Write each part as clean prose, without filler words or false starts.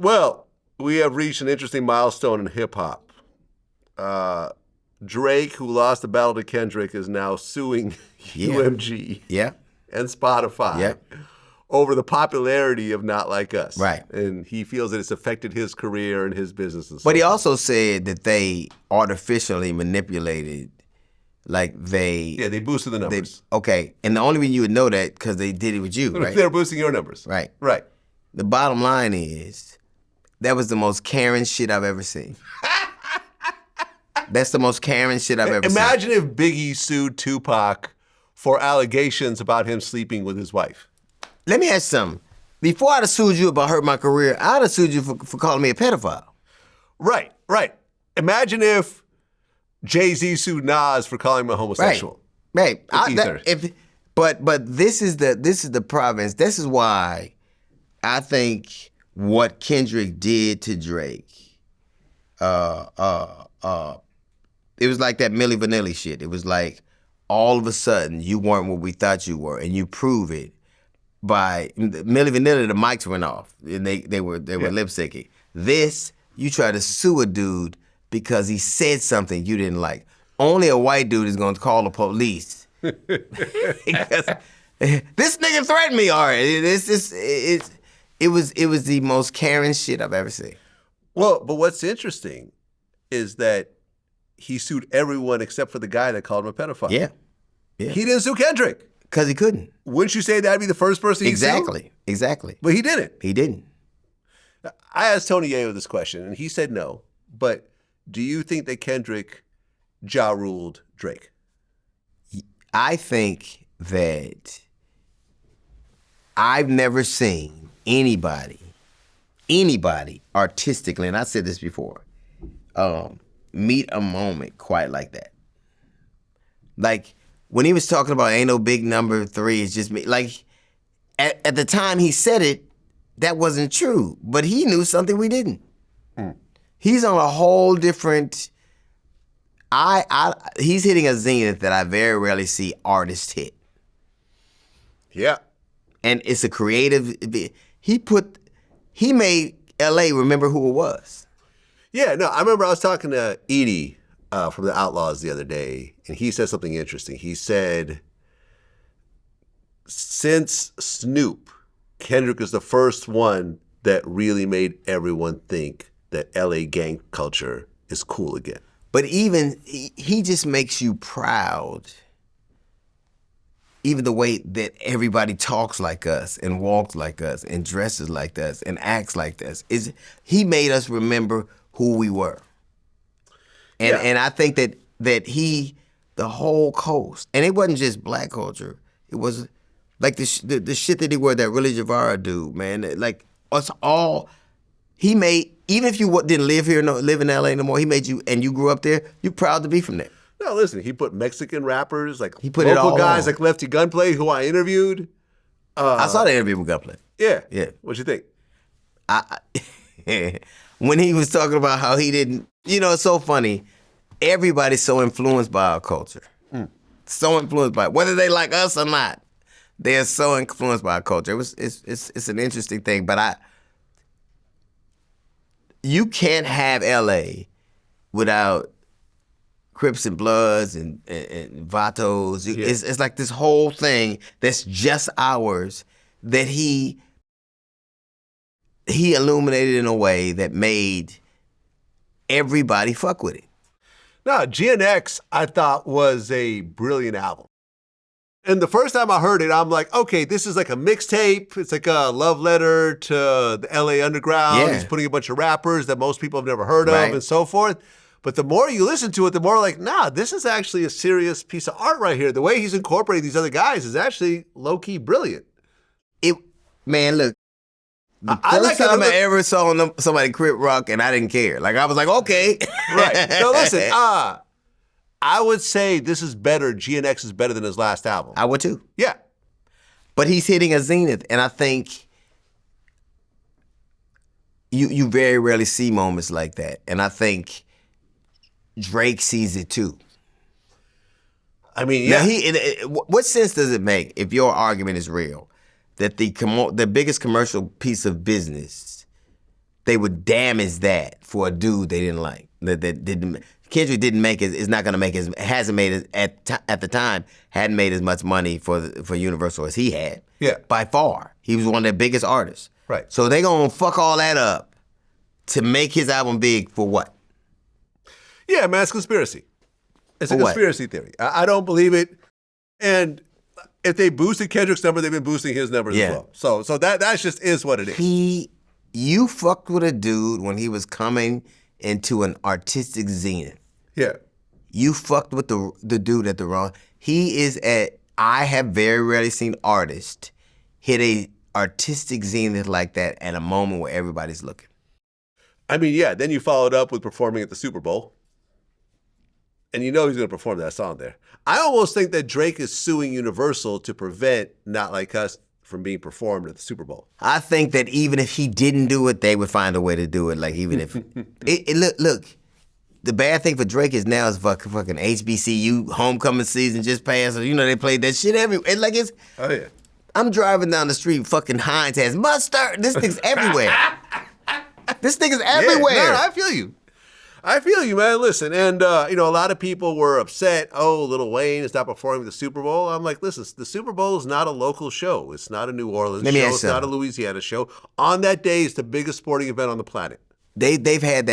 Well, we have reached an interesting milestone in hip-hop. Drake, who lost the battle to Kendrick, is now suing UMG and Spotify over the popularity of Not Like Us. Right. And he feels that it's affected his career and his business and so But he also said that they artificially manipulated, like they... Yeah, they boosted the numbers. Okay, and the only reason you would know that because they did it with you, right? They're boosting your numbers. Right. Right. The bottom line is, that was the most Karen shit I've ever seen. That's the most Karen shit I've ever seen. Imagine if Biggie sued Tupac for allegations about him sleeping with his wife. Let me ask you something. Before I'd have sued you about hurting my career, I'd have sued you for calling me a pedophile. Right, right. Imagine if Jay-Z sued Nas for calling him a homosexual. Right. But this is the province. This is why I think what Kendrick did to Drake, it was like that Milli Vanilli shit. It was like all of a sudden you weren't what we thought you were, and you prove it by Milli Vanilli. The mics went off, and they were lip syncing. This, you try to sue a dude because he said something you didn't like. Only a white dude is going to call the police. Because this nigga threatened me. All right, it was the most Karen shit I've ever seen. Well, but what's interesting is that he sued everyone except for the guy that called him a pedophile. Yeah. He didn't sue Kendrick. Because he couldn't. Wouldn't you say that'd be the first person he sued? Exactly. But he didn't. He didn't. I asked Tony Yayo this question, and he said no. But do you think that Kendrick ja ruled Drake? I think that I've never seen anybody artistically, and I said this before, meet a moment quite like that. Like, when he was talking about ain't no big number 3, it's just me. Like, at the time he said it, that wasn't true. But he knew something we didn't. He's on a whole different... he's hitting a zenith that I very rarely see artists hit. Yeah. And it's a creative... He made L.A. remember who it was. Yeah, no, I remember I was talking to Edie from the Outlaws the other day, and he said something interesting. He said, since Snoop, Kendrick is the first one that really made everyone think that LA gang culture is cool again. But even, he just makes you proud. Even the way that everybody talks like us and walks like us and dresses like us and acts like us. He made us remember who we were. And I think that the whole coast, and it wasn't just black culture, it was like the shit that he wore, that Willie Javara dude, man. Like, us all, he made, even if you didn't live here, live in LA no more, he made you, and you grew up there, you're proud to be from there. No, listen, he put Mexican rappers, like he put local guys like Lefty Gunplay, who I interviewed. I saw the interview with Gunplay. Yeah. Yeah. What'd you think? When he was talking about how he didn't, it's so funny. Everybody's so influenced by our culture. So influenced by it. Whether they like us or not, they're so influenced by our culture. It's an interesting thing, but you can't have LA without Crips and Bloods and Vatos. It's like this whole thing that's just ours that he illuminated in a way that made everybody fuck with it. No, GNX, I thought, was a brilliant album. And the first time I heard it, I'm like, okay, this is like a mixtape. It's like a love letter to the LA underground. Yeah. He's putting a bunch of rappers that most people have never heard of and so forth. But the more you listen to it, the more like, nah, this is actually a serious piece of art right here. The way he's incorporating these other guys is actually low-key brilliant. Man, look. The first time I ever saw somebody Crip rock, and I didn't care. Like, I was like, okay. Right. No, listen, I would say this is better. GNX is better than his last album. I would too. Yeah. But he's hitting a zenith, and I think you very rarely see moments like that. And I think Drake sees it too. I mean, yeah. Now what sense does it make, if your argument is real, that the biggest commercial piece of business they would damage that for a dude they didn't like. That didn't. Kendrick didn't make it. Is not going to make it. Hasn't made it at the time. Hadn't made as much money for Universal as he had. Yeah. By far, he was one of their biggest artists. Right. So they gonna fuck all that up to make his album big for what? Yeah, man, it's conspiracy. It's a For what? conspiracy theory. I don't believe it. And if they boosted Kendrick's number, they've been boosting his numbers as well. So that just is what it is. You fucked with a dude when he was coming into an artistic zenith. Yeah. You fucked with the dude at the wrong. I have very rarely seen artists hit a artistic zenith like that at a moment where everybody's looking. I mean, yeah, then you followed up with performing at the Super Bowl. And you know he's going to perform that song there. I almost think that Drake is suing Universal to prevent Not Like Us from being performed at the Super Bowl. I think that even if he didn't do it, they would find a way to do it. Like even if look, the bad thing for Drake is now is fucking HBCU homecoming season just passed. So, you know they played that shit everywhere. Oh yeah. I'm driving down the street, fucking Heinz has mustard. This thing's everywhere. This thing is everywhere. Yeah, no, I feel you. I feel you, man. Listen, and a lot of people were upset. Oh, Lil Wayne is not performing at the Super Bowl. I'm like, listen, the Super Bowl is not a local show. It's not a New Orleans show. It's not a Louisiana show. On that day, it's the biggest sporting event on the planet. They've had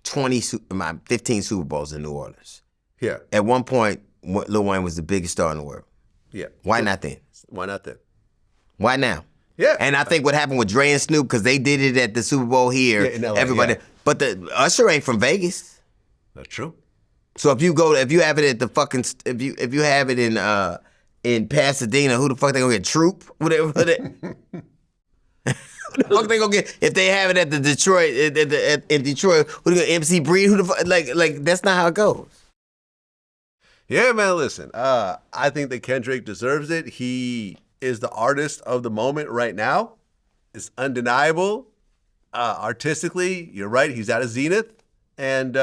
15 Super Bowls in New Orleans. Yeah. At one point, Lil Wayne was the biggest star in the world. Yeah. Why not then? Why not then? Why now? Yeah. And I think what happened with Dre and Snoop, because they did it at the Super Bowl here. Yeah, in LA, everybody. yeah. But the Usher ain't from Vegas. That's true. So if you have it at the fucking, if you have it in Pasadena, who the fuck they gonna get? Troop? Whatever. Who the fuck they gonna get? If they have it at the Detroit, in Detroit, who they gonna MC Breed? Who the fuck? Like that's not how it goes. Yeah, man, listen. I think that Kendrick deserves it. He is the artist of the moment right now. It's undeniable. Artistically, you're right. He's at a zenith, and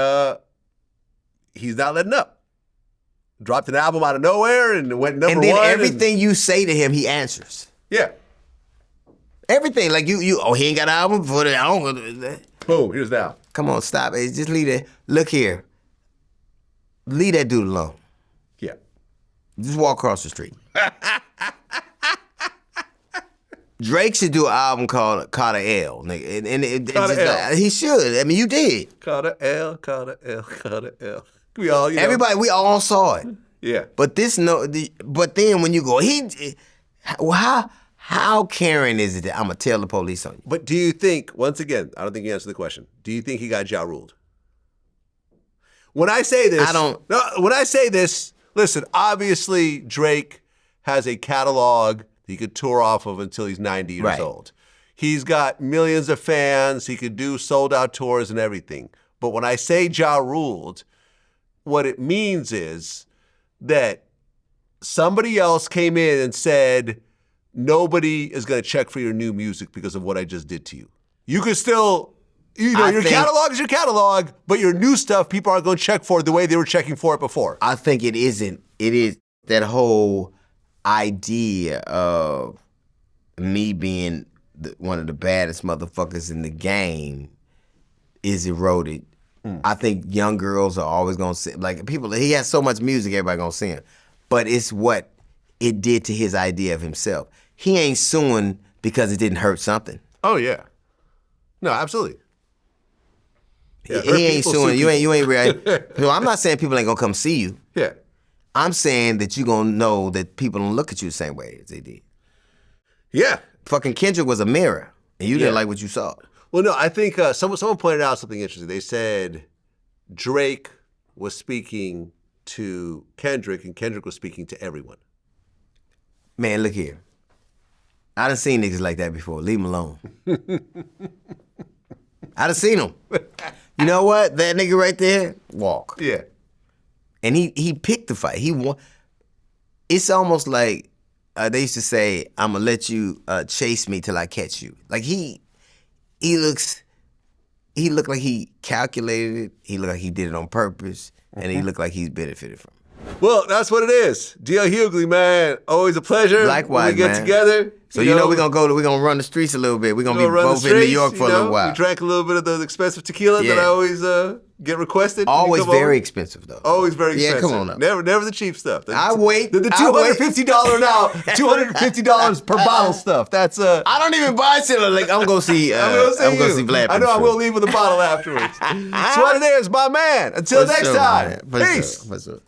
he's not letting up. Dropped an album out of nowhere and went number one. And then everything you say to him, he answers. Yeah. Everything. Like he ain't got an album before that. I don't. Boom, here's the album. Come on, stop it. Just leave it. Look here. Leave that dude alone. Yeah. Just walk across the street. Drake should do an album called a L, nigga. And Caught a L. He should. I mean, you did. Caught a L, caught a L, caught a L. We all, Everybody, we all saw it. Yeah. But but then when you go, how caring is it that I'm gonna tell the police on you? But do you think, once again, I don't think you answered the question. Do you think he got ja ruled? When I say this, I don't. No, when I say this, listen, obviously Drake has a catalog he could tour off of until he's 90 years old. He's got millions of fans. He could do sold out tours and everything. But when I say Ja ruled, what it means is that somebody else came in and said, nobody is going to check for your new music because of what I just did to you. You could still, your catalog is your catalog, but your new stuff, people aren't going to check for it the way they were checking for it before. I think it isn't. It is that whole idea of me being one of the baddest motherfuckers in the game is eroded. I think young girls are always gonna see, like people. He has so much music, everybody gonna see him. But it's what it did to his idea of himself. He ain't suing because it didn't hurt something. Oh yeah, no, absolutely. Yeah, he ain't suing. You ain't right. So I'm not saying people ain't gonna come see you. Yeah. I'm saying that you're going to know that people don't look at you the same way as they did. Yeah. Fucking Kendrick was a mirror, and you didn't like what you saw. Well, no, I think someone pointed out something interesting. They said Drake was speaking to Kendrick, and Kendrick was speaking to everyone. Man, look here. I done seen niggas like that before. Leave them alone. I done seen them. You know what? That nigga right there, walk. Yeah. And he picked the fight. He won. It's almost like they used to say, "I'm gonna let you chase me till I catch you." Like he looked like he calculated it. He looked like he did it on purpose, and he looked like he's benefited from it. Well, that's what it is. DL Hughley, man. Always a pleasure. Likewise, when we get man. together. So we're gonna run the streets a little bit. We're gonna be both in New York for a little while. We drank a little bit of the expensive tequila that I always get requested. Always very expensive though. Always very expensive. Yeah, come on up. Never the cheap stuff. I wait. The $250 now, $250 per bottle stuff. That's I don't even buy shit. Like I'm gonna see. I'm gonna see Vlad. I know I will leave with a bottle afterwards. That's what it is, my man. Until next time. Man. Peace. For sure.